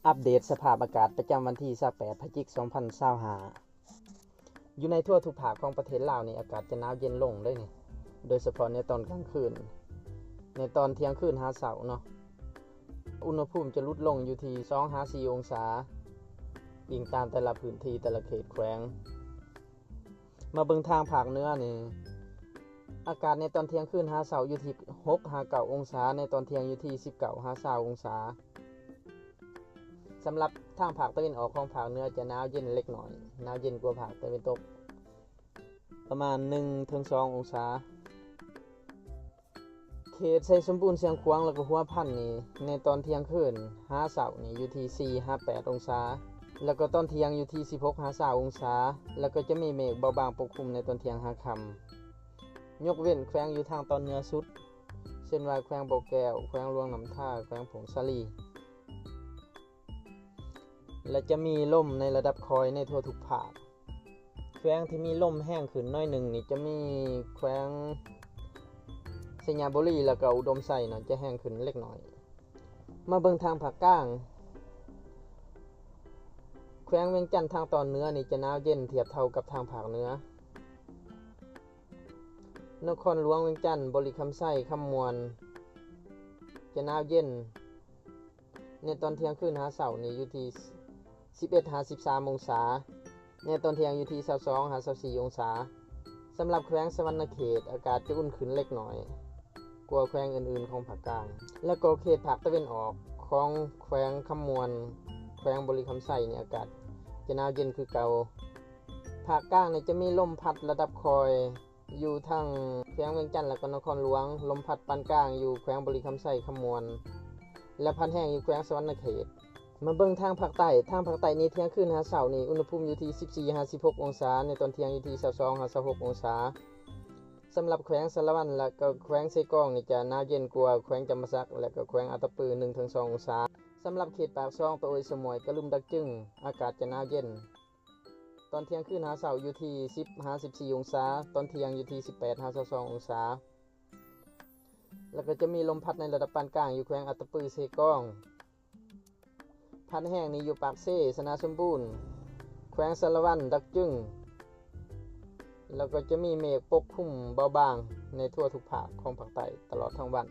อัปเดตสภาพอากาศประจำวันที่28พฤศจิกายน2025อยู่ในทั่วทุกภาคของประเทศลาวนี่อากาศจะหนาวเย็นลงเลยนี่โดยเฉพาะในตอนกลางคืนในตอนเที่ยงคืนหาเช้าเนาะอุณหภูมิจะลดลงอยู่ที่2-4องศาอิงตามแต่ละพื้นที่แต่ละเขตแขวงมาเบิ่งทางภาคเหนือนี่อากาศในตอนเที่ยงคืนหาเช้าอยู่ที่6-9องศาในตอนเที่ยงอยู่ที่19-20องศาสำหรับทางภาคตะวันออกของภาคเหนือจะหนาวเย็นเล็กน้อยหนาวเย็นกว่าภาคตะวันตกประมาณ 1-2 องศาเขตไชสมบูรณ์เชียงขวางแล้วก็หัวพันนี่ในตอนเที่ยงคืนหาเช้านี่อยู่ที่4-8องศาแล้วก็ตอนเที่ยงอยู่ที่16-20องศาแล้วก็จะมีเมฆเบาบางปกคลุมในตอนเที่ยงหาค่ำยกเว้นแขวงอยู่ทางตอนเหนือสุดเช่นว่าแขวงบ่อแก้วแขวงหลวงน้ำท่าแขวงผงสาลีและจะมีลมในระดับคอยในทั่วทุกภาคแขวงที่มีลมแห้งขึ้นน้อยหนึ่งนี่จะมีแขวงสัญญาบุรีแล้วก็อุดมไซเนาะจะแห้งขึ้นเล็กน้อยมาเบิ่งทางภาคกลางแขวงเวียงจันทน์ทางตอนเหนือนี่จะหนาวเย็นเทียบเท่ากับทางภาคเหนือนครหลวงเวียงจันทน์บริคำไส้คำมวลจะหนาวเย็นในตอนเที่ยงคืนหาเช้านี่อยู่ที่11-13องศาในตอนเที่ยงอยู่ที่22-24องศาสำหรับแขวงสวรรณเขตอากาศจะอุ่นขึ้นเล็กน้อยกว่าแขวงอื่นๆของภาคกลางและก็เขตภาคตะวันออกของแขวงคำมวลแขวงบริคำไส้นี่อากาศจะหนาวเย็นคือเก่าภาคกลางนี่จะมีลมพัดระดับคอยอยู่ทั้งแขวงเวียงจันทน์และก็นครหลวงลมพัดปานกลางอยู่แขวงบริคำไส้คำมวลและพัดแห้งอยู่แขวงสวรรณเขตมาเบิ่งทางภาคใต้นี่เที่ยงคืนหาเช้านี่อุณหภูมิอยู่ที่14-16องศาในตอนเที่ยงอยู่ที่22-26องศาสำหรับแขวงสารวัตรและก็แขวงไซกองนี่จะหนาวเย็นกว่าแขวงจำปาสักและก็แขวงอัตตปือ 1-2 องศาสำหรับเขตปากช่องปะโอยสมวยกะลุมดักจึงอากาศจะหนาวเย็นตอนเที่ยงคืนหาเช้าอยู่ที่10-14องศาตอนเที่ยงอยู่ที่18-22องศาแล้วก็จะมีลมพัดในระดับปานกลางอยู่แขวงอัตตปือไซกองพัดแห้งนี้อยู่ปากเซ่สนาสมบูรณ์แขวงสารวัตรดักจึงแล้วก็จะมีเมฆปกคลุมเบาบางในทั่วทุกภาคของภาคใต้ตลอดทั้งวัน